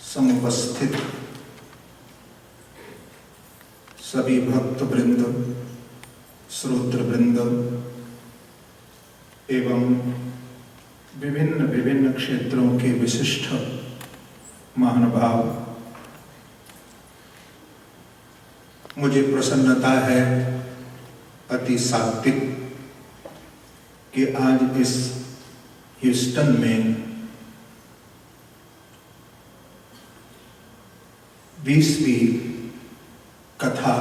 समुपस्थित सभी भक्त वृंद, श्रोत्र वृंद एवं विभिन्न विभिन्न क्षेत्रों के विशिष्ट महानुभाव, मुझे प्रसन्नता है अति सात्विक कि आज इस ह्यूस्टन में 20वीं कथा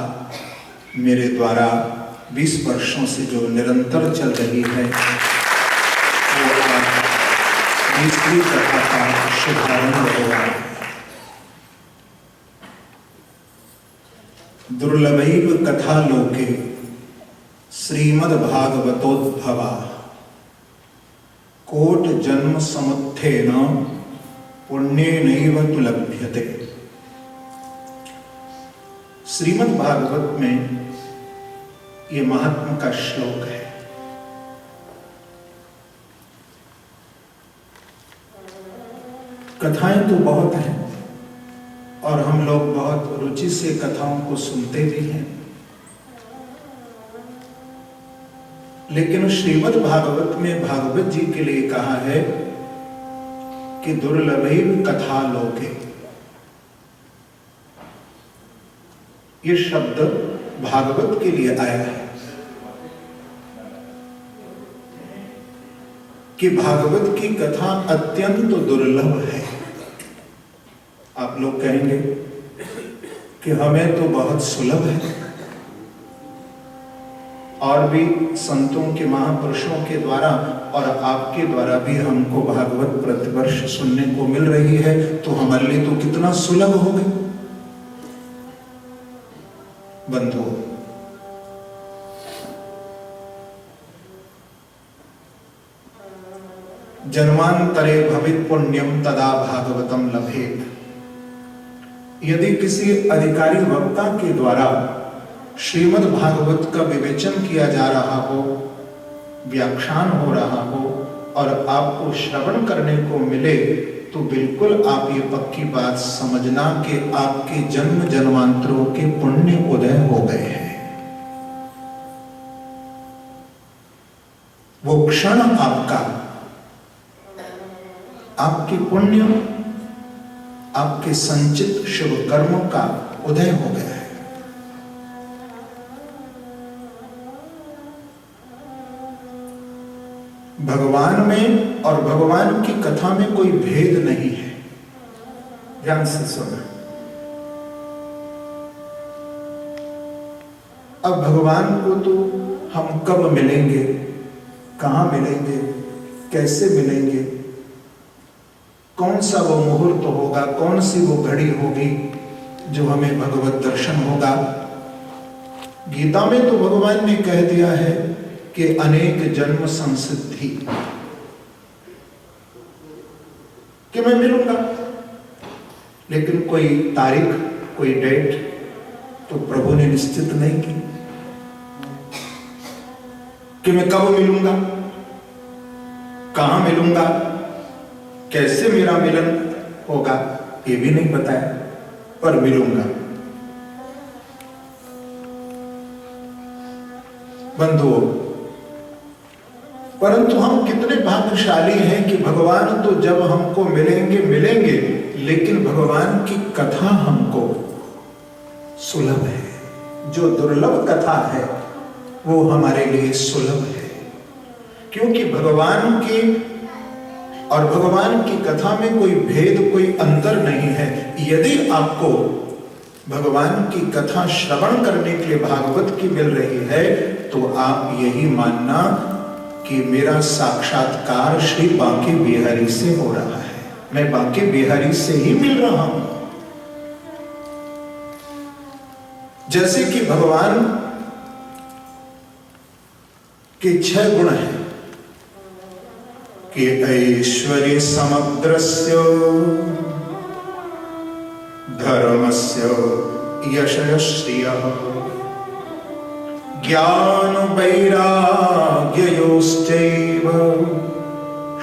मेरे द्वारा 20 वर्षों से जो निरंतर चल रही है वो आज 20वीं कथा का शुभारंभ हो रहा है। दुर्लभैव कथा लोके श्रीमद्भागवतोद्भवा कोट जन्म समुत्थेन पुण्येनैव तु लभ्यते। श्रीमद् भागवत में ये महात्मा का श्लोक है। कथाएं तो बहुत हैं और हम लोग बहुत रुचि से कथाओं को सुनते भी हैं, लेकिन श्रीमद् भागवत में भागवत जी के लिए कहा है कि दुर्लभैव कथा लोके। ये शब्द भागवत के लिए आया है कि भागवत की कथा अत्यंत दुर्लभ है। आप लोग कहेंगे कि हमें तो बहुत सुलभ है, और भी संतों के महापुरुषों के द्वारा और आपके द्वारा भी हमको भागवत प्रतिवर्ष सुनने को मिल रही है, तो हमारे लिए तो कितना सुलभ हो गई। बंधु, जन्मांतरे भवित पुण्यम तदा भागवतम लभेत। यदि किसी अधिकारी वक्ता के द्वारा श्रीमद् भागवत का विवेचन किया जा रहा हो, व्याख्यान हो रहा हो और आपको श्रवण करने को मिले, तो बिल्कुल आप ये पक्की बात समझना कि आपके जन्म जन्मांतरों के पुण्य उदय हो गए हैं। वो क्षण आपके पुण्य, आपके संचित शुभ कर्मों का उदय हो गया है। भगवान में और भगवान की कथा में कोई भेद नहीं है। ध्यान से सुना। अब भगवान को तो हम कब मिलेंगे, कहां मिलेंगे, कैसे मिलेंगे, कौन सा वो मुहूर्त होगा, कौन सी वो घड़ी होगी जो हमें भगवत दर्शन होगा। गीता में तो भगवान ने कह दिया है कि अनेक जन्म संसिद्धि, कि मैं मिलूंगा, लेकिन कोई तारीख, कोई डेट तो प्रभु ने निश्चित नहीं की कि मैं कब मिलूंगा, कहां मिलूंगा, कैसे मेरा मिलन होगा, ये भी नहीं बताया, पर मिलूंगा। बंधुओं, परंतु हम कितने भाग्यशाली हैं कि भगवान तो जब हमको मिलेंगे, लेकिन भगवान की कथा हमको सुलभ है। जो दुर्लभ कथा है वो हमारे लिए सुलभ है, क्योंकि भगवान की कथा में कोई भेद, कोई अंतर नहीं है। यदि आपको भगवान की कथा श्रवण करने के लिए भागवत की मिल रही है, तो आप यही मानना कि मेरा साक्षात्कार श्री बांके बिहारी से हो रहा है, मैं बांके बिहारी से ही मिल रहा हूं। जैसे कि भगवान के 6 गुण हैं कि ऐश्वर्य समग्रस्य, धर्मस्य, यशस्श्रियः, ज्ञान वैराग्ययोश्चैव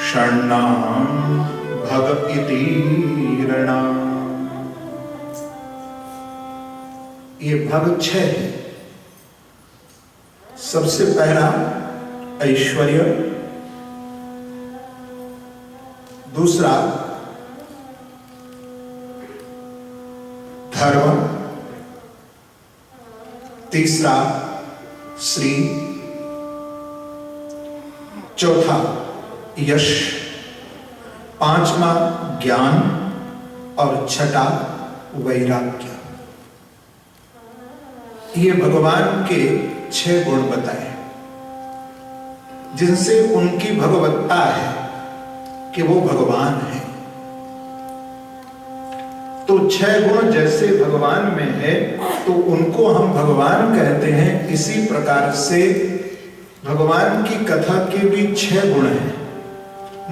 षण्णां भग इति ऋणाम्। ये भग 6 है। सबसे पहला ऐश्वर्य, दूसरा धर्म, तीसरा श्री, चौथा यश, पांचवा ज्ञान और छठा वैराग्य। ये भगवान के 6 गुण बताए जिनसे उनकी भगवत्ता है कि वो भगवान है। तो 6 गुण जैसे भगवान में है तो उनको हम भगवान कहते हैं। इसी प्रकार से भगवान की कथा के भी 6 गुण हैं।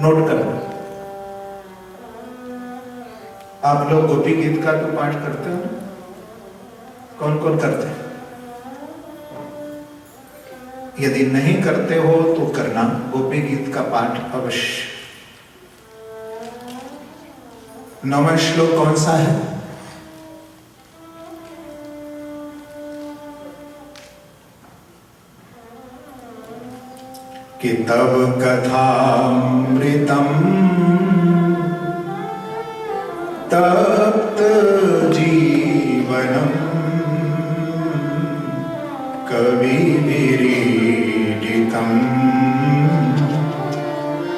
नोट कर लो। आप लोग गोपी गीत का तो पाठ करते हो? कौन कौन करते हैं? यदि नहीं करते हो तो करना, गोपी गीत का पाठ अवश्य। 9वां श्लोक कौन सा है? कि तब कथामृतम तप्त जीवनम कविभिरीडितम्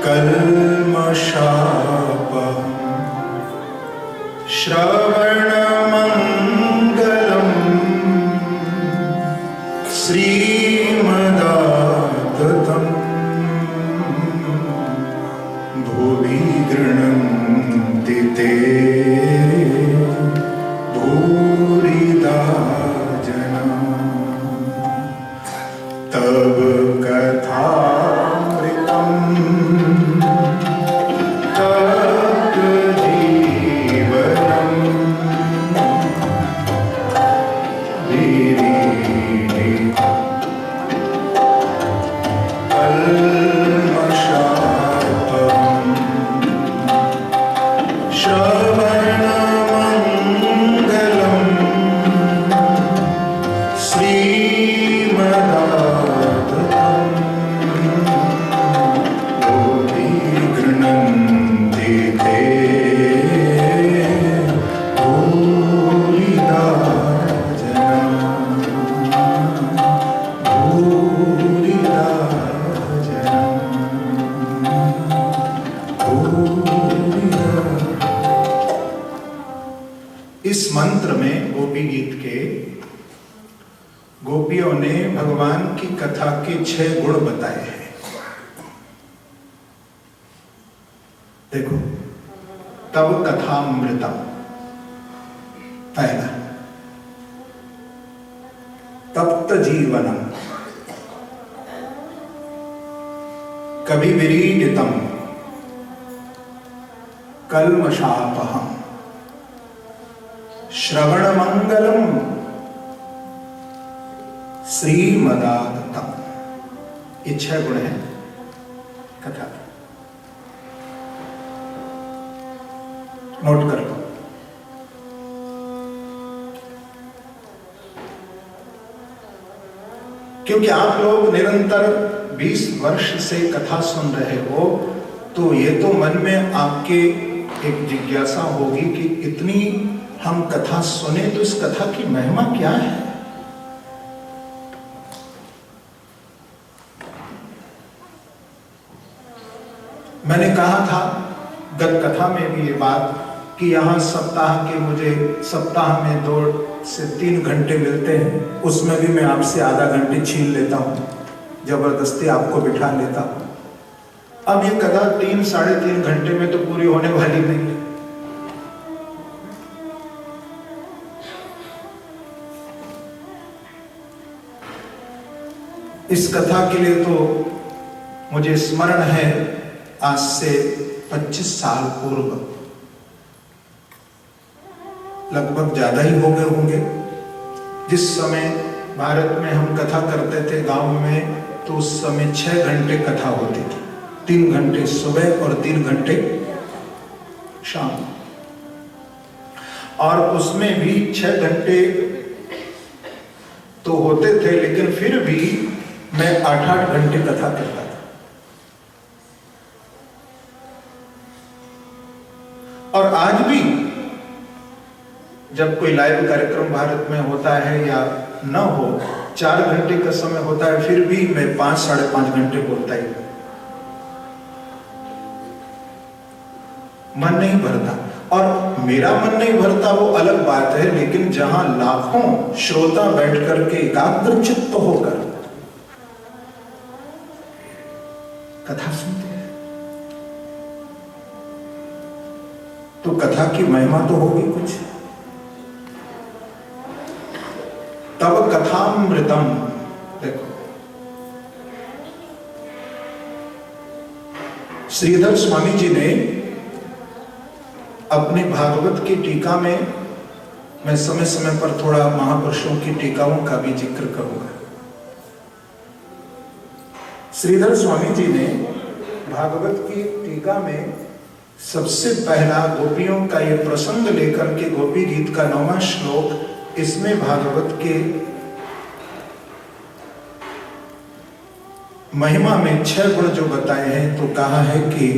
कल्मषापहम् श्रवणमङ्गलम् श्रीमदाततं भुवि गृह्णन्ति ते भूरिदा जना। तब कथामृतम् तप्त जीवनम् कल्मषापहम् श्रवणमङ्गलम् श्रीमदाततं भुवि गृह्णन्ति ते भूरिदा जना। भूरिदा जना। भूरिदा। इस मंत्र में गोपी गीत के गोपियों ने भगवान की कथा के 6 गुण बताए हैं। देखो, तब कथामृतम पहला, तप्त जीवनम कविभिरीडितम् कल्मषापहम् श्रवणमंगलम् श्रीमदाततं। ये 6 गुण हैं कथा के। नोट कर लो। क्योंकि आप लोग निरंतर 20 वर्ष से कथा सुन रहे हो, तो ये तो मन में आपके एक जिज्ञासा होगी कि इतनी हम कथा सुने तो इस कथा की महिमा क्या है। मैंने कहा था गत कथा में भी ये बात कि यहाँ सप्ताह में 2 से 3 घंटे मिलते हैं, उसमें भी मैं आपसे आधा घंटे छीन लेता हूँ, जबरदस्ती आपको बिठा लेता हूँ। अब ये कथा 3 साढ़े 3 घंटे में तो पूरी होने वाली नहीं है। इस कथा के लिए तो मुझे स्मरण है, आज से 25 साल पूर्व, लगभग ज्यादा ही हो गए होंगे, जिस समय भारत में हम कथा करते थे गांव में, तो उस समय 6 घंटे कथा होती थी। 3 घंटे सुबह और 3 घंटे शाम, और उसमें भी 6 घंटे तो होते थे, लेकिन फिर भी मैं 8-8 घंटे कथा करता था। और आज भी जब कोई लाइव कार्यक्रम भारत में होता है या न हो, 4 घंटे का समय होता है, फिर भी मैं 5-5.5 घंटे बोलता ही, मन नहीं भरता। और मेरा मन नहीं भरता वो अलग बात है, लेकिन जहां लाखों श्रोता बैठ करके एकाग्र चित्त होकर कथा सुनते हैं, तो कथा की महिमा तो होगी कुछ। तब कथामृतम, देखो श्रीधर स्वामी जी ने अपने भागवत की टीका में, मैं समय समय पर थोड़ा महापुरुषों की टीकाओं का भी जिक्र करूंगा। श्रीधर स्वामी जी ने भागवत की टीका में सबसे पहला गोपियों का ये प्रसंग लेकर के गोपी गीत का 9वां श्लोक, इसमें भागवत के महिमा में 6 गुण जो बताए हैं, तो कहा है कि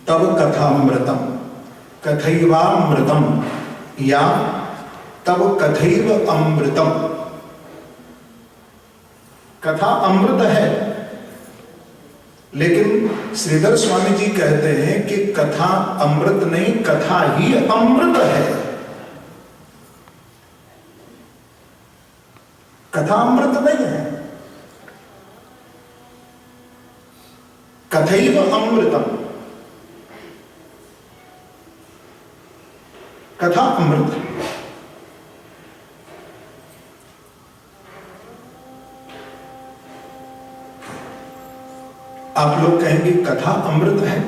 तब कथामृतम, कथैवामृतम, या तब कथैव अमृतम। कथा अमृत है, लेकिन श्रीधर स्वामी जी कहते हैं कि कथा अमृत नहीं, कथा ही अमृत है। कथा अमृत नहीं है, कथैव अमृतम, कथा अमृत। आप लोग कहेंगे कथा अमृत है,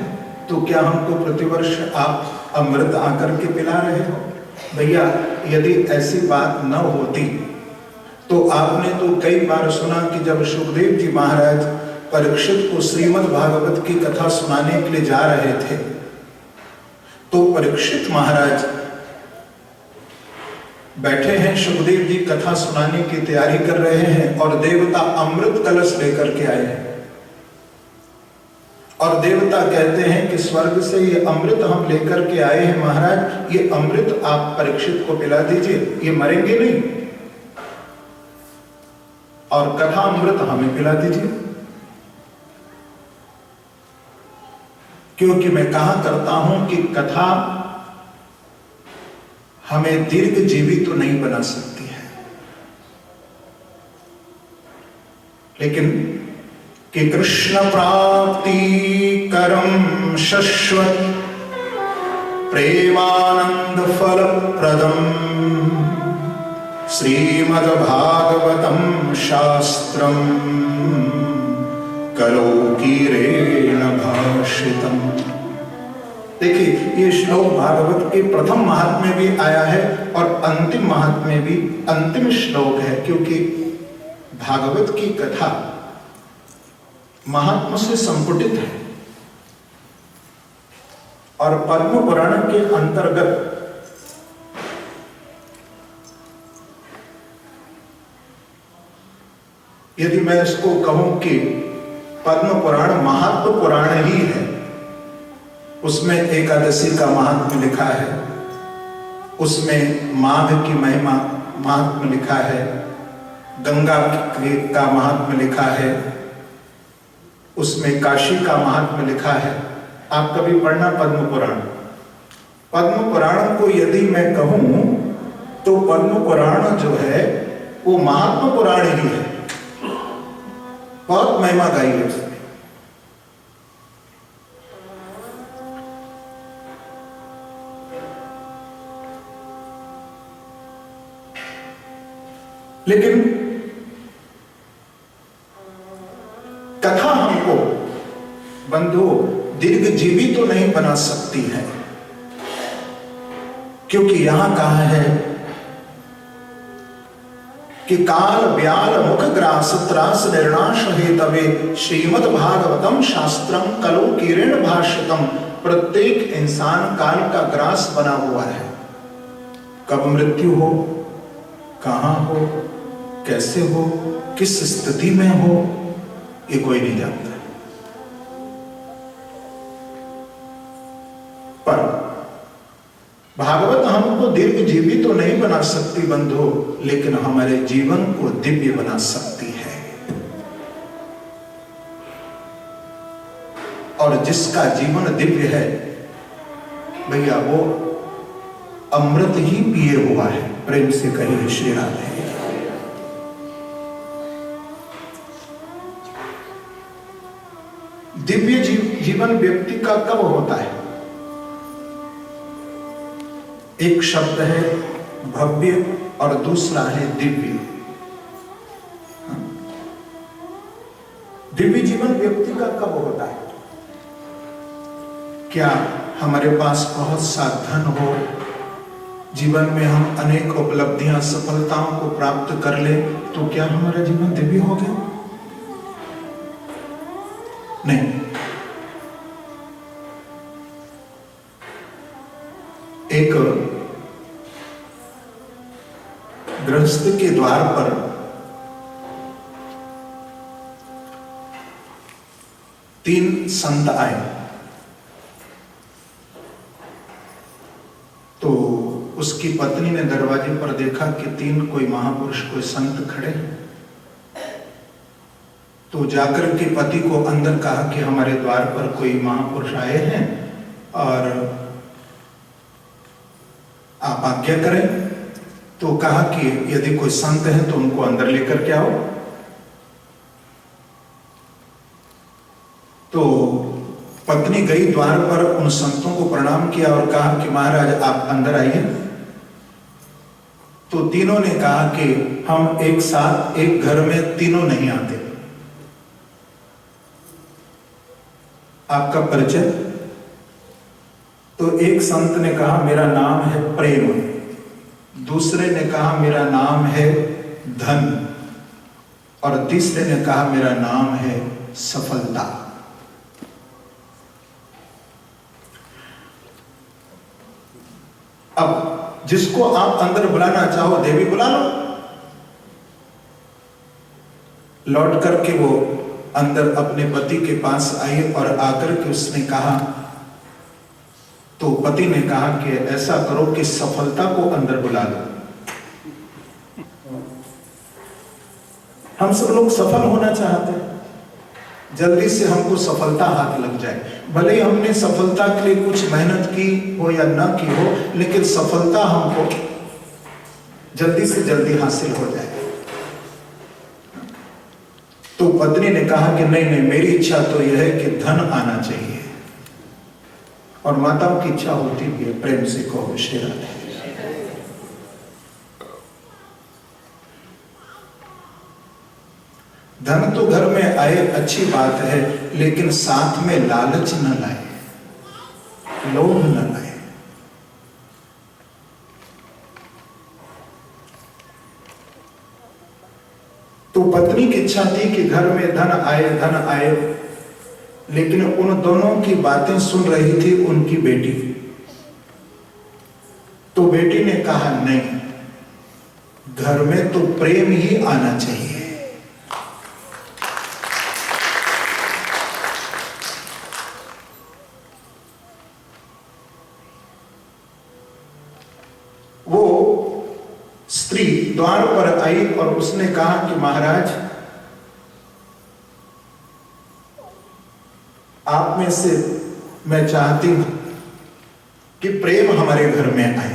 तो क्या हमको प्रतिवर्ष आप अमृत आकर के पिला रहे हो? भैया, यदि ऐसी बात न होती तो आपने तो कई बार सुना कि जब सुखदेव जी महाराज परीक्षित को श्रीमद् भागवत की कथा सुनाने के लिए जा रहे थे, तो परीक्षित महाराज बैठे हैं, सुखदेव जी कथा सुनाने की तैयारी कर रहे हैं, और देवता अमृत कलश लेकर के आए हैं। और देवता कहते हैं कि स्वर्ग से ये अमृत हम लेकर के आए हैं महाराज, ये अमृत आप परीक्षित को पिला दीजिए, ये मरेंगे नहीं, और कथा अमृत हमें पिला दीजिए, क्योंकि मैं कहा करता हूं कि कथा हमें दीर्घ जीवी तो नहीं बना सकती है, लेकिन कि कृष्ण प्राप्ति करम शाश्वत प्रेमानंद फल प्रदम श्रीमद् भागवतम शास्त्रम कलौकीरेण भाषितम। देखिए, ये श्लोक भागवत के प्रथम महात्म्य में भी आया है और अंतिम महात्म्य में भी अंतिम श्लोक है, क्योंकि भागवत की कथा महात्म्य से संपुटित है। और पद्म पुराण के अंतर्गत यदि मैं इसको कहूं कि पद्म पुराण महात्म पुराण ही है, उसमें एकादशी का महात्म्य लिखा है, उसमें माघ की महिमा महात्म्य लिखा है, गंगा का महात्म्य लिखा है, उसमें काशी का महात्म्य लिखा है। आप कभी पढ़ना पद्म पुराण। पद्म पुराण को यदि मैं कहूं तो पद्म पुराण जो है वो महात्म पुराण ही है, बहुत महिमा गाई है उसने। लेकिन कथा हमको बंधु दीर्घ जीवी तो नहीं बना सकती है, क्योंकि यहां कहा है कि काल ब्याल मुख ग्रास त्रास निर्णाश हेतवे श्रीमद् भागवतम शास्त्रम कलो किरण भाष्यतम। प्रत्येक इंसान काल का ग्रास बना हुआ है। कब मृत्यु हो, कहां हो, कैसे हो, किस स्थिति में हो, ये कोई नहीं जानता। पर भागवत हमको दीर्घ जीवी तो नहीं बना सकती बंधु, लेकिन हमारे जीवन को दिव्य बना सकती है। और जिसका जीवन दिव्य है भैया, वो अमृत ही पिए हुआ है। प्रेम से कहिए श्री राधे। दिव्य जीवन व्यक्ति का कब होता है? एक शब्द है भव्य और दूसरा है दिव्य। दिव्य जीवन व्यक्ति का कब होता है? क्या हमारे पास बहुत सा धन हो, जीवन में हम अनेक उपलब्धियां सफलताओं को प्राप्त कर ले, तो क्या हमारा जीवन दिव्य हो गया? नहीं। एक गृहस्थ के द्वार पर तीन संत आए, तो उसकी पत्नी ने दरवाजे पर देखा कि तीन कोई महापुरुष, कोई संत खड़े हैं। तो जाकर के पति को अंदर कहा कि हमारे द्वार पर कोई महापुरुष आए हैं और आप आज्ञा करें। तो कहा कि यदि कोई संत है तो उनको अंदर लेकर के आओ। तो पत्नी गई द्वार पर, उन संतों को प्रणाम किया और कहा कि महाराज आप अंदर आइए। तो तीनों ने कहा कि हम एक साथ एक घर में तीनों नहीं आते। आपका परिचय? तो एक संत ने कहा मेरा नाम है प्रेम, दूसरे ने कहा मेरा नाम है धन, और तीसरे ने कहा मेरा नाम है सफलता। अब जिसको आप अंदर बुलाना चाहो देवी बुला लो। लौट करके वो अंदर अपने पति के पास आई और आकर के उसने कहा, तो पति ने कहा कि ऐसा करो कि सफलता को अंदर बुला लो। हम सब लोग सफल होना चाहते हैं, जल्दी से हमको सफलता हाथ लग जाए। भले ही हमने सफलता के लिए कुछ मेहनत की हो या ना की हो, लेकिन सफलता हमको जल्दी से जल्दी हासिल हो जाए। तो पत्नी ने कहा कि नहीं नहीं, मेरी इच्छा तो यह है कि धन आना चाहिए, और माताओं की इच्छा होती भी है। प्रेम से कहो श्री राधे। धन तो घर में आए अच्छी बात है, लेकिन साथ में लालच न लाए, लोभ न लाए। तो पत्नी की इच्छा थी कि घर में धन आए, लेकिन उन दोनों की बातें सुन रही थी उनकी बेटी। तो बेटी ने कहा नहीं, घर में तो प्रेम ही आना चाहिए। वो स्त्री द्वार पर आई और उसने कहा कि महाराज, आप में से मैं चाहती हूं कि प्रेम हमारे घर में आए।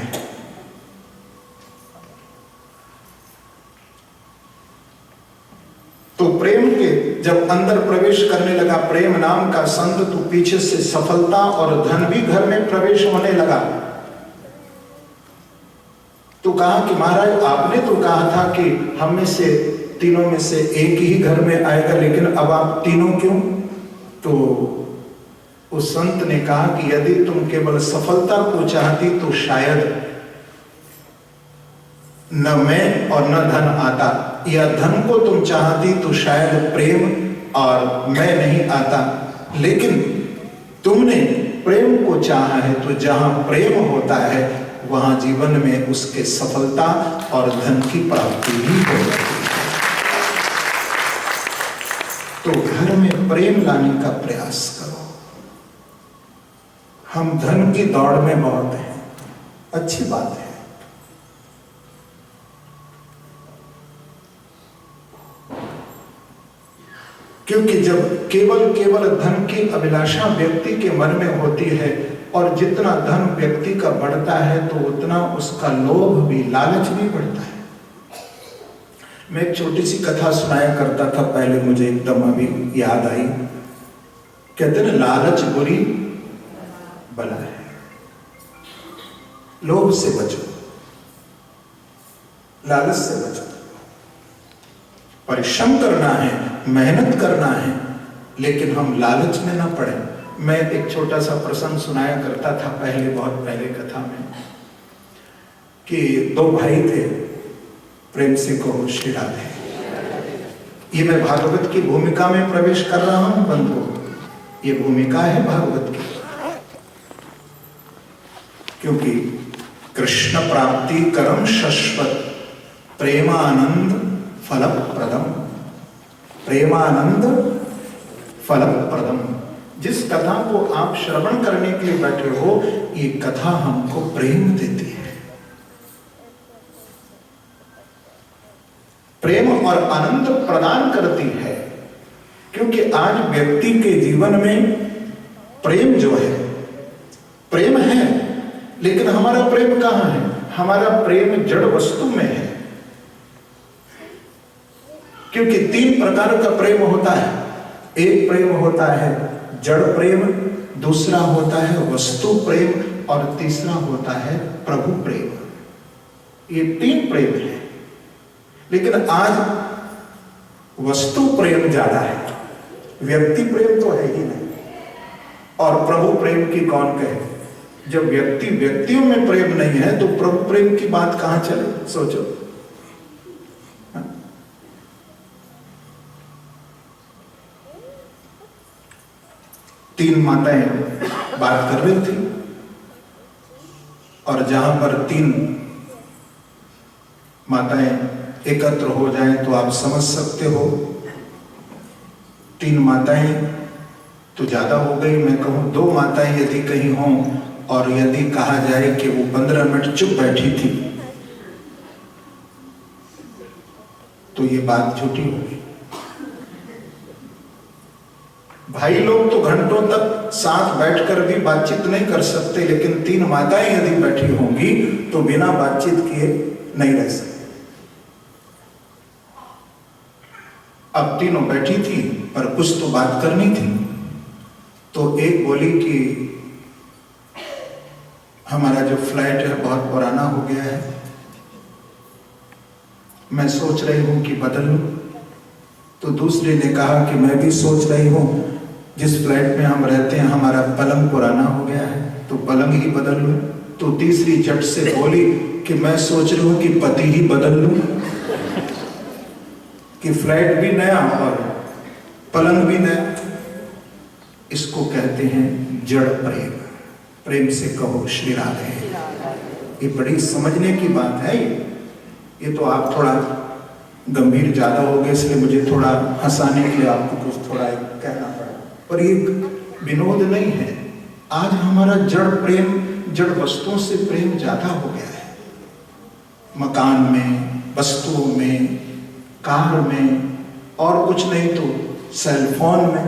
तो प्रेम के जब अंदर प्रवेश करने लगा प्रेम नाम का संत, तो पीछे से सफलता और धन भी घर में प्रवेश होने लगा। तो कहा कि महाराज, आपने तो कहा था कि हम में से तीनों में से एक ही घर में आएगा, लेकिन अब आप तीनों क्यों? तो उस संत ने कहा कि यदि तुम केवल सफलता को चाहती तो शायद न मैं और न धन आता, या धन को तुम चाहती तो शायद प्रेम और मैं नहीं आता, लेकिन तुमने प्रेम को चाहा है, तो जहां प्रेम होता है वहां जीवन में उसके सफलता और धन की प्राप्ति ही हो जाती है। तो घर में प्रेम लाने का प्रयास करो। हम धन की दौड़ में बहुत हैं, अच्छी बात है, क्योंकि जब केवल धन की अभिलाषा व्यक्ति के मन में होती है और जितना धन व्यक्ति का बढ़ता है तो उतना उसका लोभ भी, लालच भी बढ़ता है। मैं एक छोटी सी कथा सुनाया करता था पहले, मुझे एकदम अभी याद आई। कहते हैं लालच बुरी बला है, लोभ से बचो, लालच से बचो। परिश्रम करना है, मेहनत करना है, लेकिन हम लालच में ना पड़े। मैं एक छोटा सा प्रसंग सुनाया करता था पहले, बहुत पहले कथा में, कि दो भाई थे, प्रेम से कहो श्री राधे। ये मैं भागवत की भूमिका में प्रवेश कर रहा हूं बंधु, ये भूमिका है भागवत की, क्योंकि कृष्ण प्राप्ति करम शाश्वत प्रेमानंद फलप्रदम, प्रेमानंद फलप्रदम। जिस कथा को आप श्रवण करने के लिए बैठे हो, ये कथा हमको प्रेम देती है, प्रेम और आनंद प्रदान करती है। क्योंकि आज व्यक्ति के जीवन में प्रेम जो है, प्रेम है, लेकिन हमारा प्रेम कहां है? हमारा प्रेम जड़ वस्तु में है। क्योंकि तीन प्रकार का प्रेम होता है। एक प्रेम होता है जड़ प्रेम, दूसरा होता है वस्तु प्रेम, और तीसरा होता है प्रभु प्रेम। ये तीन प्रेम है, लेकिन आज वस्तु प्रेम ज्यादा है, व्यक्ति प्रेम तो है ही नहीं। और प्रभु प्रेम की कौन कहे? जब व्यक्तियों में प्रेम नहीं है तो प्रभु प्रेम की बात कहां चले? सोचो। तीन माताएं बात कर रही थी, और जहां पर तीन माताएं एकत्र हो जाएं तो आप समझ सकते हो, तीन माताएं तो ज्यादा हो गई। मैं कहूं दो माताएं यदि कहीं हों और यदि कहा जाए कि वो 15 मिनट चुप बैठी थी, तो ये बात झूठी होगी। भाई लोग तो घंटों तक साथ बैठकर भी बातचीत नहीं कर सकते, लेकिन तीन माताएं यदि बैठी होंगी तो बिना बातचीत किए नहीं रह सकते। अब तीनों बैठी थी पर कुछ तो बात करनी थी, तो एक बोली कि हमारा जो फ्लैट है बहुत पुराना हो गया है, मैं सोच रही हूं कि बदल लूं। तो दूसरे ने कहा कि मैं भी सोच रही हूं, जिस फ्लैट में हम रहते हैं हमारा पलंग पुराना हो गया है, तो पलंग ही बदल लूं। तो तीसरी झट से बोली कि मैं सोच रही हूं कि पति ही बदल लूं, कि फ्लैट भी नया और पलंग भी नया। इसको कहते हैं जड़ प्रेम। प्रेम से कहो श्री राधे। ये बड़ी समझने की बात है। ये तो आप थोड़ा गंभीर ज्यादा हो गए, इसलिए मुझे थोड़ा हंसाने के लिए आपको कुछ थोड़ा कहना पड़ा, पर ये विनोद नहीं है। आज हमारा जड़ प्रेम, जड़ वस्तुओं से प्रेम ज्यादा हो गया है। मकान में, वस्तुओं में, कार में, और कुछ नहीं तो सेल फोन में।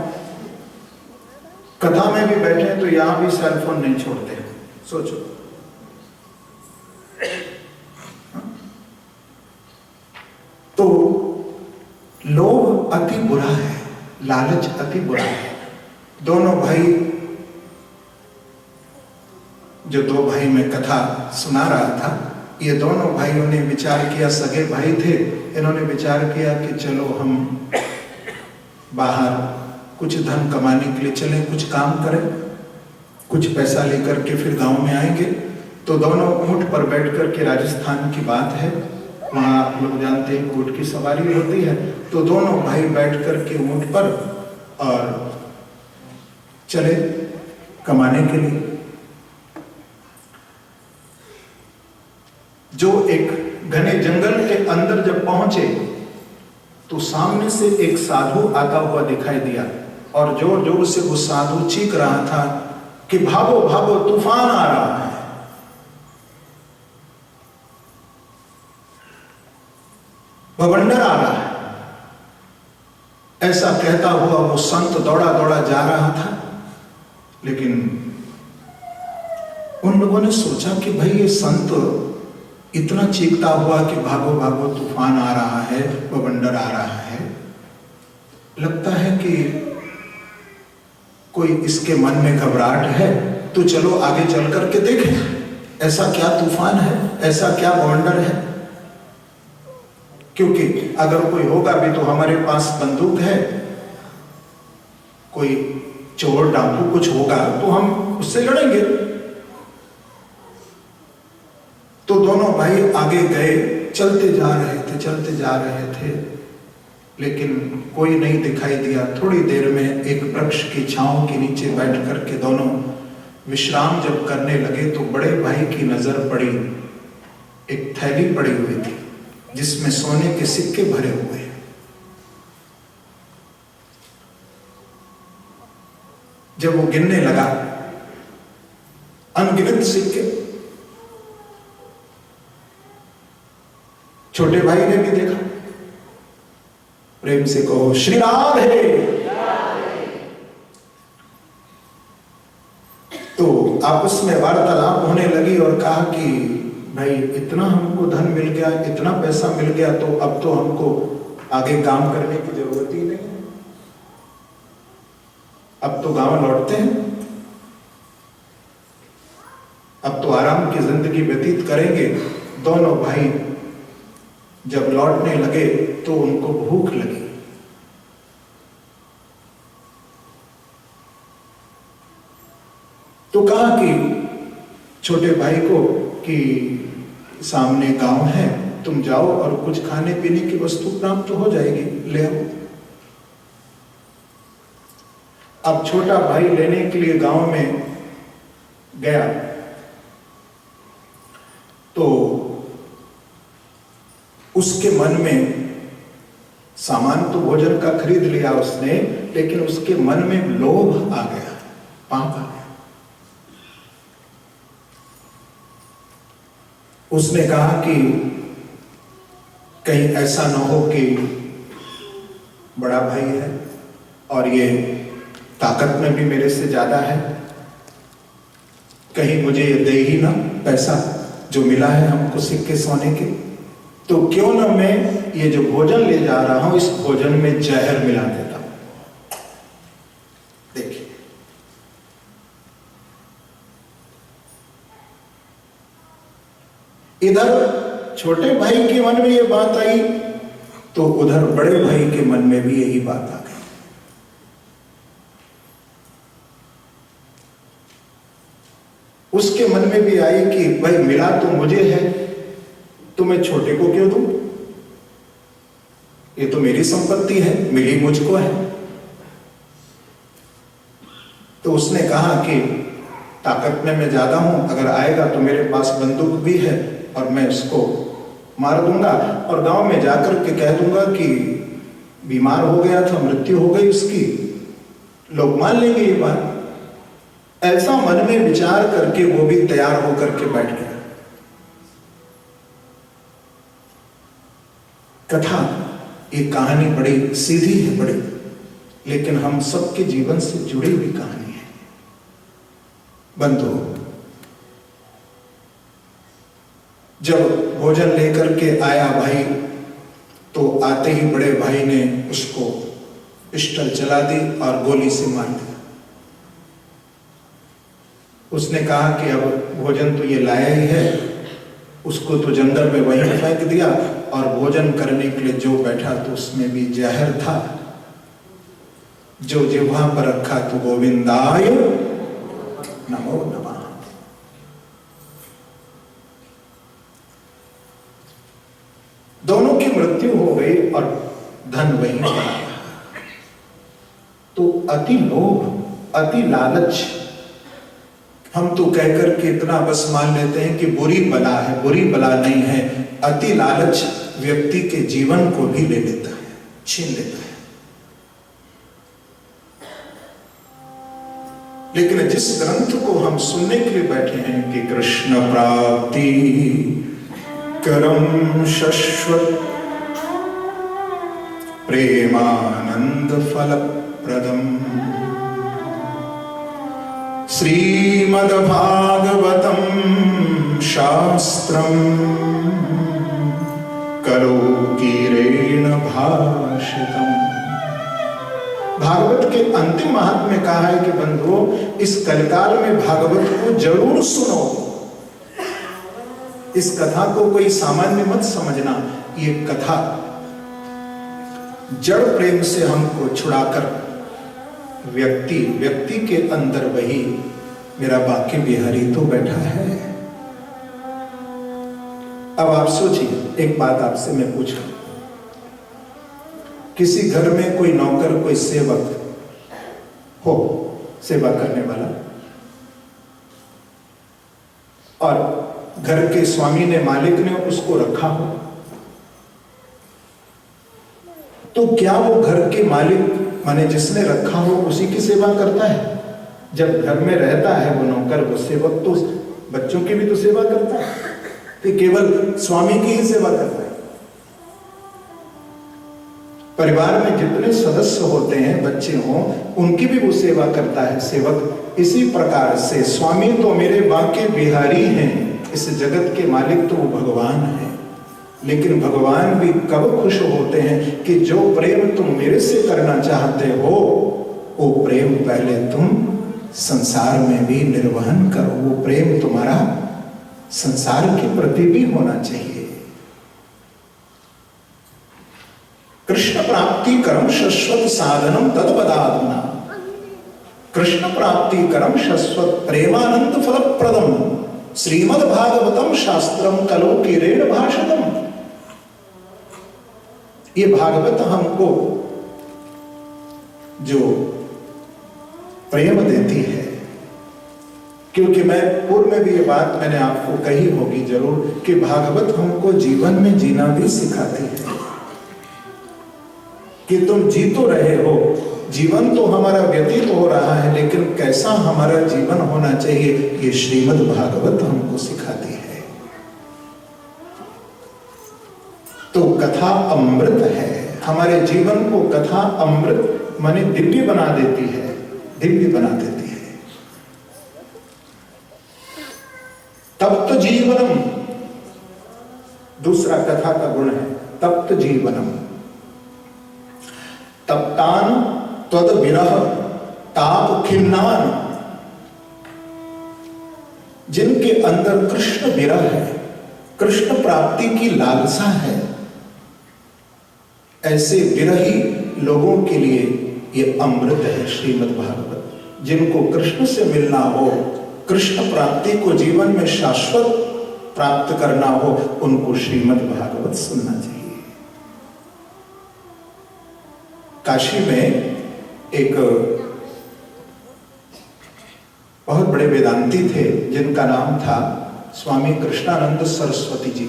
कथा में भी बैठे तो यहां भी सेल फोन नहीं छोड़ते। सोचो, तो लोभ अति बुरा है, लालच अति बुरा है। दोनों भाई, जो दो भाई में कथा सुना रहा था, ये दोनों भाइयों ने विचार किया, सगे भाई थे, इन्होंने विचार किया कि चलो हम बाहर कुछ धन कमाने के लिए चलें, कुछ काम करें, कुछ पैसा लेकर के फिर गांव में आएंगे। तो दोनों ऊंट पर बैठ कर के, राजस्थान की बात है, वहां आप लोग जानते हैं ऊंट की सवारी होती है। तो दोनों भाई बैठ करके ऊंट पर और चले कमाने के लिए। जो एक घने जंगल के अंदर जब पहुंचे तो सामने से एक साधु आता हुआ दिखाई दिया और जोर जोर से वो साधु चीख रहा था कि भागो भागो, तूफान आ रहा है। बवंडर आ रहा है। ऐसा कहता हुआ वो संत दौड़ा दौड़ा जा रहा था। लेकिन उन लोगों ने सोचा कि भाई ये संत इतना चीखता हुआ कि भागो भागो, तूफान आ रहा है, बवंडर आ रहा है, लगता है कि कोई इसके मन में घबराहट है, तो चलो आगे चल करके देखें ऐसा क्या तूफान है, ऐसा क्या बवंडर है। क्योंकि अगर कोई होगा भी तो हमारे पास बंदूक है, कोई चोर डाकू कुछ होगा तो हम उससे लड़ेंगे। तो दोनों भाई आगे गए, चलते जा रहे थे, लेकिन कोई नहीं दिखाई दिया। थोड़ी देर में एक वृक्ष की छांव के नीचे बैठ करके दोनों विश्राम जब करने लगे तो बड़े भाई की नजर पड़ी, एक थैली पड़ी हुई थी जिसमें सोने के सिक्के भरे हुए हैं। जब वो गिनने लगा अनगिनत सिक्के, छोटे भाई ने भी देखा। प्रेम से कहो श्री राधे। तो आपस में वार्तालाप होने लगी और कहा कि भाई इतना हमको धन मिल गया, इतना पैसा मिल गया, तो अब तो हमको आगे काम करने की जरूरत ही नहीं है, अब तो गांव लौटते हैं, अब तो आराम की जिंदगी व्यतीत करेंगे। दोनों भाई जब लौटने लगे तो उनको भूख लगी। तो कहा कि छोटे भाई को कि सामने गांव है, तुम जाओ और कुछ खाने पीने की वस्तु प्राप्त हो जाएगी, ले आओ। अब छोटा भाई लेने के लिए गांव में गया तो उसके मन में सामान तो भोजन का खरीद लिया उसने, लेकिन उसके मन में लोभ आ गया, पाप आ गया। उसने कहा कि कहीं ऐसा ना हो कि बड़ा भाई है और ये ताकत में भी मेरे से ज्यादा है, कहीं मुझे ये दे ही ना पैसा जो मिला है हमको सिक्के सोने के, तो क्यों ना मैं ये जो भोजन ले जा रहा हूं इस भोजन में जहर मिला देता हूं। देखिए इधर छोटे भाई के मन में ये बात आई तो उधर बड़े भाई के मन में भी यही बात आ गई। उसके मन में भी आई कि भाई मिला तो मुझे है, तो मैं छोटे को क्यों दूं, ये तो मेरी संपत्ति है, मिली मुझको है। तो उसने कहा कि ताकत में मैं ज्यादा हूं, अगर आएगा तो मेरे पास बंदूक भी है और मैं उसको मार दूंगा और गांव में जाकर के कह दूंगा कि बीमार हो गया था, मृत्यु हो गई उसकी, लोग मान लेंगे ये बात। ऐसा मन में विचार करके वो भी तैयार होकर के बैठ गया। कथा, ये कहानी बड़ी सीधी है, बड़ी, लेकिन हम सबके जीवन से जुड़ी हुई कहानी है। बंधु, जब भोजन लेकर के आया भाई तो आते ही बड़े भाई ने उसको पिस्टल चला दी और गोली से मार दिया। उसने कहा कि अब भोजन तो ये लाया ही है, उसको तो जंगल में वहीं फेंक दिया और भोजन करने के लिए जो बैठा तो उसमें भी जहर था, जो जिह्वा पर रखा तो गोविंदाय नमो नमः। की मृत्यु हो गई और धन वहीं पड़ा। तो अति लोभ, अति लालच, हम तो कहकर के इतना बस मान लेते हैं कि बुरी बला है, बुरी बला नहीं है। अति लालच व्यक्ति के जीवन को भी ले लेता है, छीन लेता है। लेकिन जिस ग्रंथ को हम सुनने के लिए बैठे हैं कि कृष्ण प्राप्ति करम शाश्वत प्रेमानंद फल प्रदम श्रीमद्भागवतम शास्त्रम कलोकीरेण भाषितम। भागवत के अंतिम महात्म्य कहा है कि बंधुओं, इस कलिकाल में भागवत को जरूर सुनो। इस कथा को कोई सामान्य मत समझना। ये कथा जड़ प्रेम से हमको छुड़ाकर व्यक्ति के अंदर वही मेरा बांके बिहारी तो बैठा है। अब आप सोचिए, एक बात आपसे मैं पूछूं, किसी घर में कोई नौकर, कोई सेवक हो, सेवा करने वाला, और घर के स्वामी ने, मालिक ने उसको रखा हो, तो क्या वो घर के मालिक माने जिसने रखा हो उसी की सेवा करता है? जब घर में रहता है वो नौकर, वो सेवक, तो बच्चों की भी तो सेवा करता है, तो केवल स्वामी की ही सेवा करता है? परिवार में जितने सदस्य होते हैं, बच्चे हों, उनकी भी वो सेवा करता है सेवक। इसी प्रकार से स्वामी तो मेरे बांके बिहारी हैं, इस जगत के मालिक तो वो भगवान है। लेकिन भगवान भी कब खुश होते हैं कि जो प्रेम तुम मेरे से करना चाहते हो, वो प्रेम पहले तुम संसार में भी निर्वहन करो। वो प्रेम तुम्हारा संसार के प्रति भी होना चाहिए। कृष्ण प्राप्ति करम शाश्वत साधनम तद्वदात्मा। कृष्ण प्राप्ति करम शाश्वत प्रेमानंद फलप्रदम श्रीमद्भागवतम शास्त्रम कलोकीरेण भाषितम। ये भागवत हमको जो प्रेम देती है, क्योंकि मैं पूर्व में भी ये बात मैंने आपको कही होगी जरूर कि भागवत हमको जीवन में जीना भी सिखाती है कि तुम जी तो रहे हो, जीवन तो हमारा व्यतीत हो रहा है, लेकिन कैसा हमारा जीवन होना चाहिए ये श्रीमद् भागवत हमको सिखाती है। तो कथा अमृत है, हमारे जीवन को कथा अमृत माने दिव्य बना देती है, दिव्य बना देती है। तप्त जीवनम, दूसरा कथा का गुण है तप्त जीवनम। तप्तान त्वद विरह ताप खिन्नान, जिनके अंदर कृष्ण विरह है, कृष्ण प्राप्ति की लालसा है, ऐसे विरही लोगों के लिए ये अमृत है श्रीमद् भागवत। जिनको कृष्ण से मिलना हो, कृष्ण प्राप्ति को जीवन में शाश्वत प्राप्त करना हो, उनको श्रीमद् भागवत सुनना चाहिए। काशी में एक बहुत बड़े वेदांती थे जिनका नाम था स्वामी कृष्णानंद सरस्वती जी,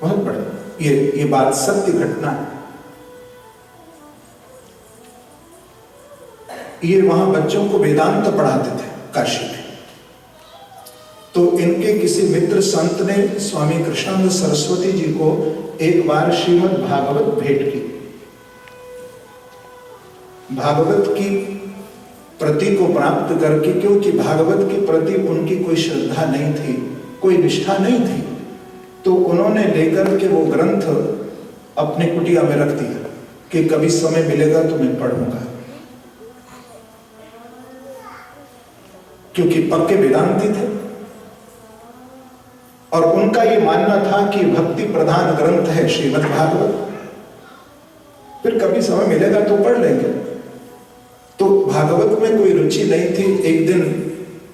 बहुत बड़े। ये बात सत्य घटना है। ये वहां बच्चों को वेदांत पढ़ाते थे काशी में। तो इनके किसी मित्र संत ने स्वामी कृष्णानंद सरस्वती जी को एक बार श्रीमद् भागवत भेंट की। भागवत की प्रति को प्राप्त करके, क्योंकि भागवत के प्रति उनकी कोई श्रद्धा नहीं थी, कोई निष्ठा नहीं थी, तो उन्होंने लेकर के वो ग्रंथ अपने कुटिया में रख दिया कि कभी समय मिलेगा तो मैं पढ़ूंगा। क्योंकि पक्के वेदांती थे और उनका ये मानना था कि भक्ति प्रधान ग्रंथ है श्रीमद् भागवत, फिर कभी समय मिलेगा तो पढ़ लेंगे। तो भागवत में कोई रुचि नहीं थी। एक दिन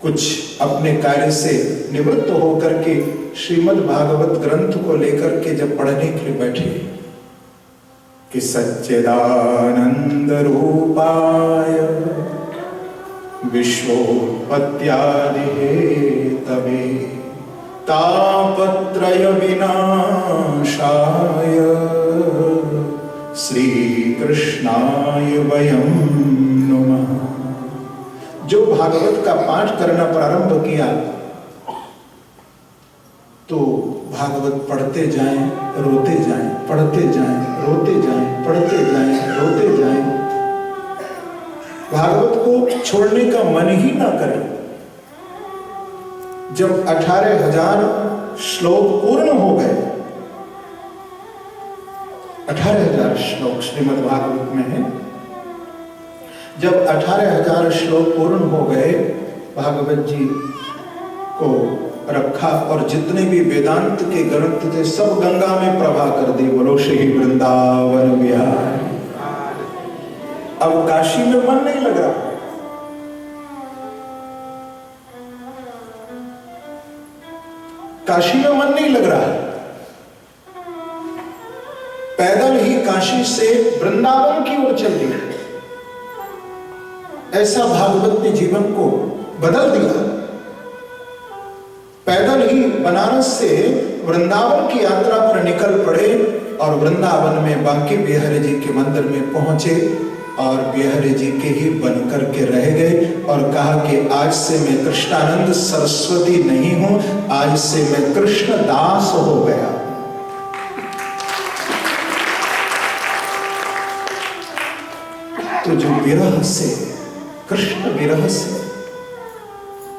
कुछ अपने कार्य से निवृत्त होकर के श्रीमद् भागवत ग्रंथ को लेकर के जब पढ़ने के लिए बैठे, कि सच्चिदानंद रूपाय विश्वोत्पत्त्यादि हेतवे तापत्रय विनाशाय श्री कृष्णाय वयं नमः। जो भागवत का पाठ करना प्रारंभ किया तो भागवत पढ़ते जाएं, रोते जाएं, पढ़ते जाएं, रोते जाएं, पढ़ते जाएं, रोते जाएं, भागवत को छोड़ने का मन ही ना करें। जब 18,000 श्लोक पूर्ण हो गए, 18,000 श्लोक श्रीमद् भागवत में है, जब 18,000 श्लोक पूर्ण हो गए, भागवत जी को रखा और जितने भी वेदांत के ग्रंथ थे सब गंगा में प्रवाह कर दी। बोलो श्री वृंदावन बिहारी। अब काशी में मन नहीं लग रहा, काशी में मन नहीं लग रहा। पैदल ही काशी से वृंदावन की ओर चल दिया। ऐसा भागवत ने जीवन को बदल दिया। पैदल ही बनारस से वृंदावन की यात्रा पर निकल पड़े और वृंदावन में बांके बिहारी जी के मंदिर में पहुंचे और बिहारी जी के ही बनकर के रह गए और कहा कि आज से मैं कृष्णानंद सरस्वती नहीं हूं, आज से मैं कृष्ण दास हो गया। तो जो विरह से, कृष्ण विरह से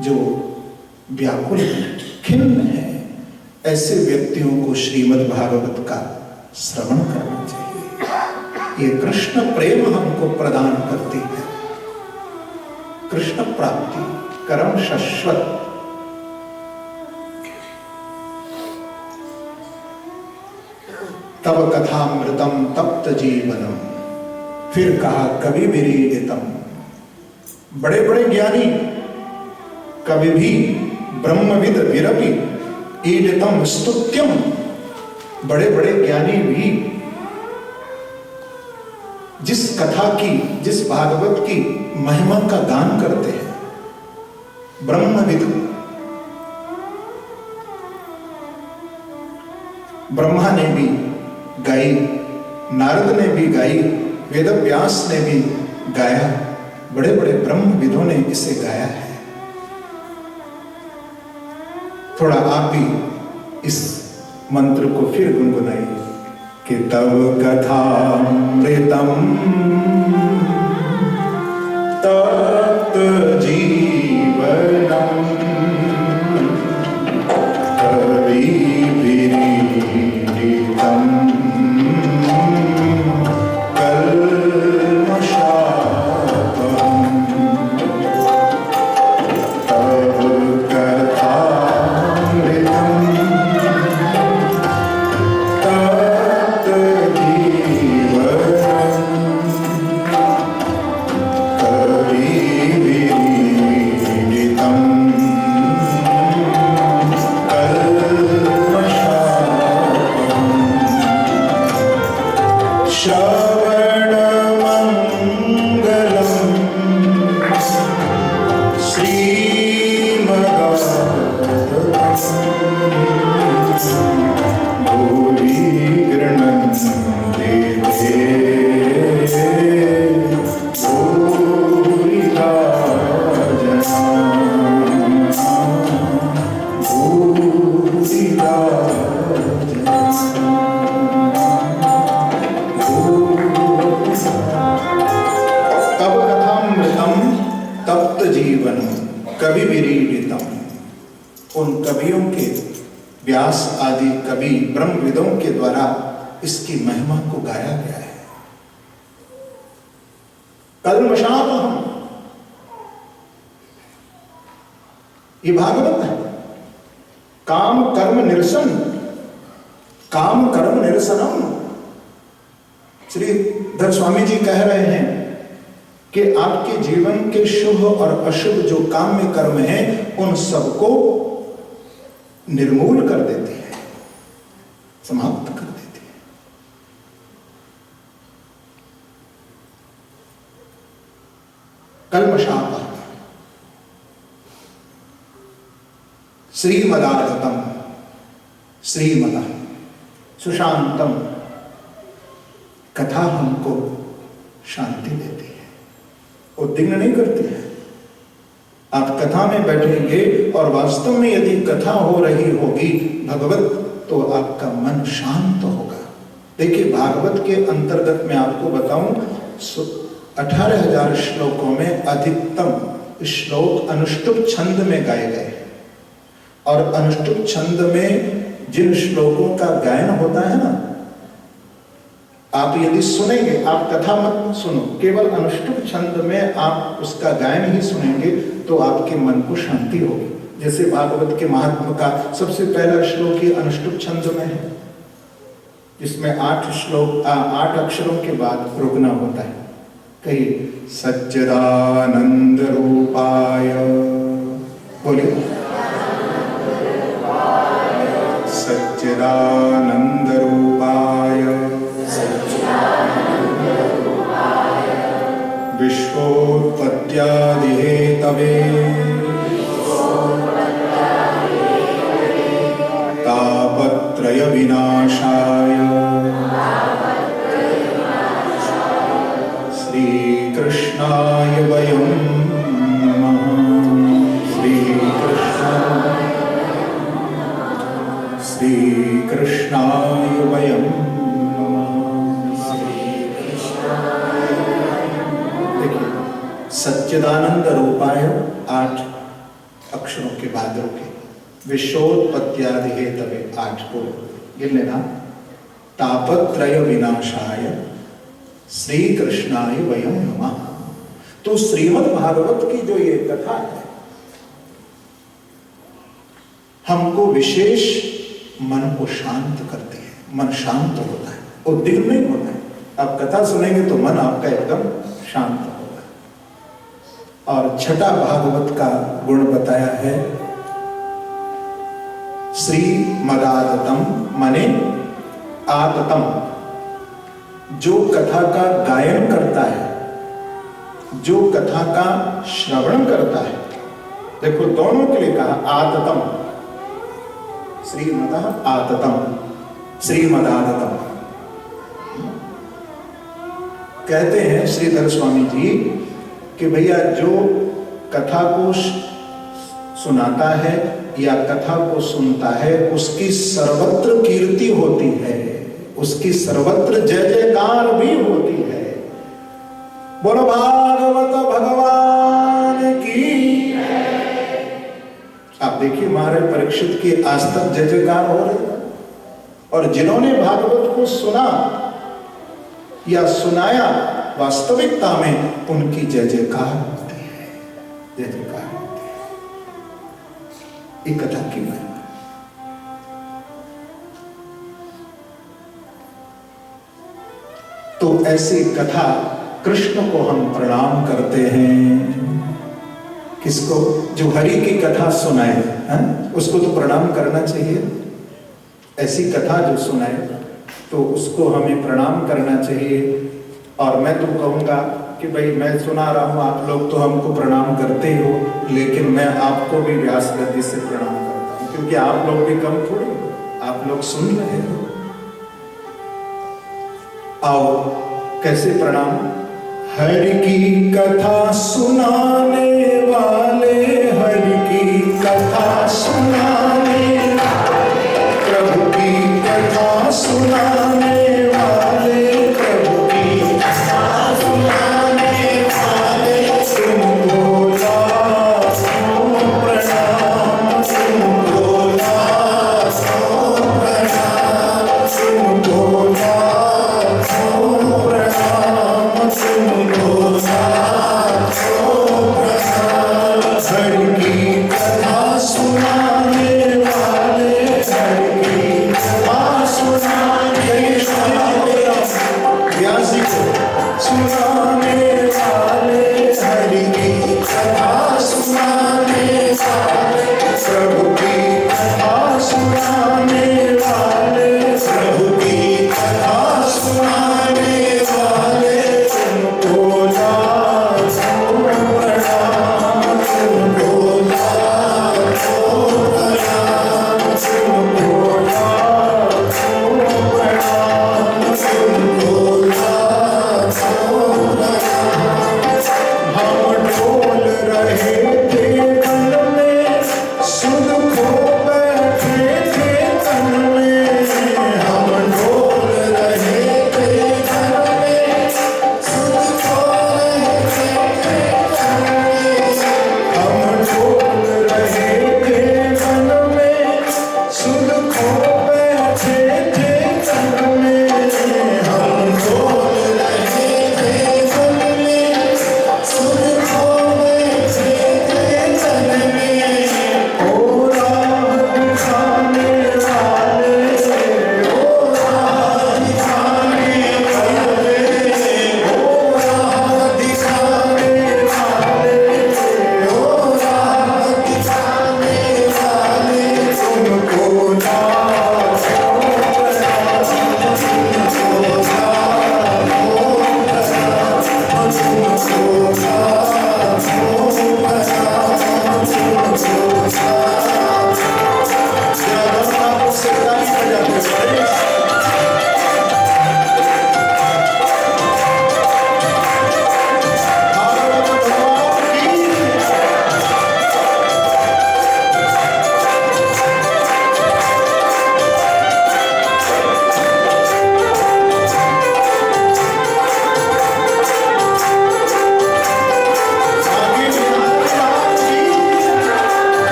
जो व्याकुल है, खिन्न है, ऐसे व्यक्तियों को श्रीमद् भागवत का श्रवण करना चाहिए। ये कृष्ण प्रेम हमको प्रदान करती है, कृष्ण प्राप्ति, कर्म शाश्वत। तब कथामृतम तप्त जीवनम, फिर कहा कवि विरीडितम। बड़े बड़े ज्ञानी कवि भी ब्रह्मविद विरपि ईडितम स्तुत्यम, बड़े बड़े ज्ञानी भी जिस कथा की, जिस भागवत की महिमा का गान करते हैं, ब्रह्मविद, ब्रह्मा ने भी गाई, नारद ने भी गाई, वेदव्यास ने भी गाया, बड़े बड़े ब्रह्मविदों ने इसे गाया है। थोड़ा आप भी इस मंत्र को फिर गुनगुनाइए कि तव कथामृतम तप्त जीवनम कवि विरीडितम कल्मषापहम् तव कथामृतम तप्त जीवनम कवि विरीडितम कल्मषापहम् श्रवणमङ्गलम् श्रीमद्भागवतम् भूरि गृह्णन्ति ते भूरिदा जना, भूरिदा जना। तब कथामृतम तप्त जीवन कवि विरीडितम, उन कवियों के, व्यास आदि कवि ब्रह्मविदों के द्वारा इसकी महिमा को गाया गया है। कल्मषापहम्, ये भागवत है। काम कर्म निरसन, काम कर्म निरसनम। श्रीधर स्वामी जी कह रहे हैं कि आपके जीवन के शुभ और अशुभ जो काम्य कर्म हैं उन सबको निर्मूल कर देती है, समाप्त कर देती है। कल्मषापः श्रीमदागतम श्रीमतः सुशांतम। कथा हमको शांति देती है, उद्विग्न नहीं करती है। आप कथा में बैठेंगे और वास्तव में यदि कथा हो रही होगी भगवत, तो आपका मन शांत होगा। देखिए भागवत के अंतर्गत मैं आपको बताऊं 18,000 श्लोकों में अधिकतम श्लोक अनुष्टुप छंद में गाए गए हैं। और अनुष्टुप छंद में जिन श्लोकों का गायन होता है ना, आप यदि सुनेंगे, आप कथा मत सुनो, केवल अनुष्टुप छंद में आप उसका गायन ही सुनेंगे तो आपके मन को शांति होगी। जैसे भागवत के महात्म का सबसे पहला श्लोक ही अनुष्टुप छंद में है, जिसमें 8 अक्षरों के बाद रुकना होता है। कहिए सच्चिदानंद रूपाय, बोलिए सच्चिदानंद रूपाय विश्वोत्पत्त्यादि हेतवे तापत्रय विनाशाय श्रीकृष्णाय वयं नमः। श्रीकृष्णाय वयं सच्चिदानंद रूपाय 8 अक्षरों के बाद रुके। विश्वोत्पत्त्यादि हेतवे 8 को गिन लेना। तापत्रय विनाशाय श्री कृष्णाय वयं नमः। तो श्रीमद् भागवत की जो ये कथा है, हमको विशेष मन को शांत करती है। मन शांत होता है, उद्विग्न नहीं होता है। आप कथा सुनेंगे तो मन आपका एकदम शांत होगा। और छठा भागवत का गुण बताया है श्रीमदाततम, माने आततम, जो कथा का गायन करता है, जो कथा का श्रवण करता है। देखो दोनों के लिए कहा आततम, श्रीमदः आततम, श्रीमदाततम। कहते हैं श्रीधर स्वामी जी कि भैया जो कथा को सुनाता है या कथा को सुनता है, उसकी सर्वत्र कीर्ति होती है, उसकी सर्वत्र जय जयकार भी होती है। बोलो भागवत भगवान की। आप देखिए महाराज परीक्षित की आज तक जय जयकार हो रही है। और जिन्होंने भागवत को सुना या सुनाया, वास्तविकता में उनकी जय जयकार होती है, जय जयकार होती है। एक कथा की महिमा। तो ऐसी कथा कृष्ण को हम प्रणाम करते हैं। किसको? जो हरि की कथा सुनाए, उसको तो प्रणाम करना चाहिए। ऐसी कथा जो सुनाए तो उसको हमें प्रणाम करना चाहिए। और मैं तो कहूँगा कि भाई मैं सुना रहा हूँ, आप लोग तो हमको प्रणाम करते ही हो, लेकिन मैं आपको भी व्यास गति से प्रणाम करता हूँ, क्योंकि आप लोग भी कम थोड़े हो, आप लोग सुन रहे हो। आओ कैसे प्रणाम? हरि की कथा सुनाने वाले, हरि की कथा सुनाने, प्रभु की कथा सुनाने वाले, प्रभु की कथा सुनाने वाले, तुमको लाखों प्रणाम, तुमको लाखों प्रणाम, तुमको लाखों प्रणाम, तुमको लाखों प्रणाम। हरि की कथा सुना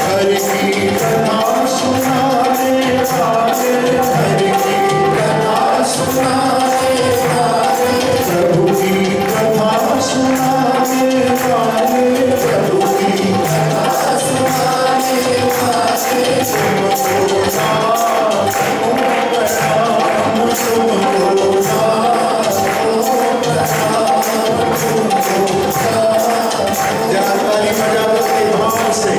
हरि की कथा सुनाने वाले, हरि की कथा सुनाने वाले, प्रभु की कथा सुनाने वाले, प्रभु की कथा सुनाने वाले, तुमको दास हो प्रणाम, तुमको दास हो प्रणाम, तुमको दास। जरा ताली बजा दो के भाव से।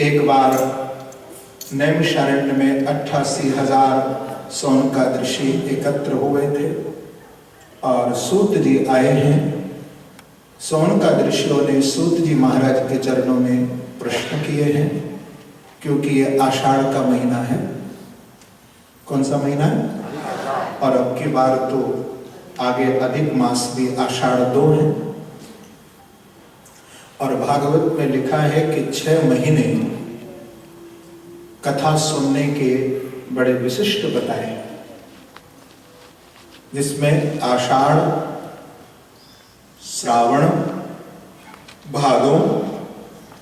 एक बार नैमिषारण्य में 88,000 सोनकादृषि एकत्र हुए थे और सूत जी आए हैं। सोनकादृषियों ने सूत जी महाराज के चरणों में प्रश्न किए हैं, क्योंकि ये आषाढ़ का महीना है। कौन सा महीना है? और अब की बार तो आगे अधिक मास भी आषाढ़ 2 है। और भागवत में लिखा है कि 6 महीने कथा सुनने के बड़े विशिष्ट बताए, जिसमें आषाढ़, श्रावण, भादो,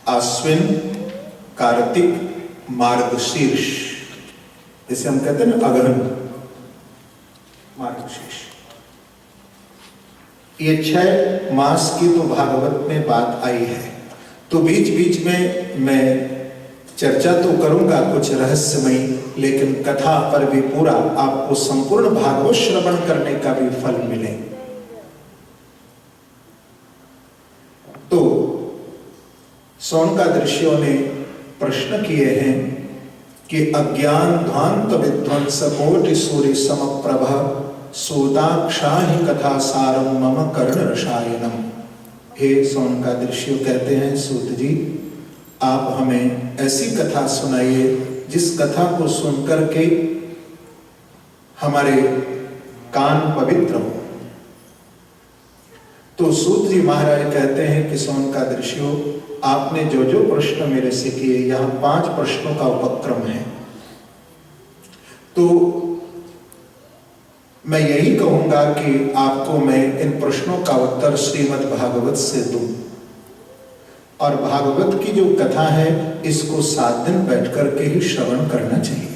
आश्विन, कार्तिक, मार्गशीर्ष, जिसे हम कहते हैं ना अगहन, मार्गशीर्ष, ये 6 मास की तो भागवत में बात आई है। तो बीच बीच में मैं चर्चा तो करूंगा कुछ रहस्यमयी, लेकिन कथा पर भी पूरा आपको संपूर्ण भागवत श्रवण करने का भी फल मिले। तो सोनकादृषियों ने प्रश्न किए हैं कि अज्ञान ध्वांत विध्वंस कोटि सूर्य समप्रभ सूताक्षाहि कथा सारम मम कर्ण रसायनम। हे सोनकादृषियों कहते हैं, सूत जी आप हमें ऐसी कथा सुनाइए जिस कथा को सुनकर के हमारे कान पवित्र हो। तो सूत जी महाराज कहते हैं कि सौनकादिर्षियों, आपने जो जो प्रश्न मेरे से किए, यहाँ 5 प्रश्नों का उपक्रम है। तो मैं यही कहूंगा कि आपको मैं इन प्रश्नों का उत्तर श्रीमद् भागवत से दूं, और भागवत की जो कथा है इसको 7 दिन बैठ करके ही श्रवण करना चाहिए।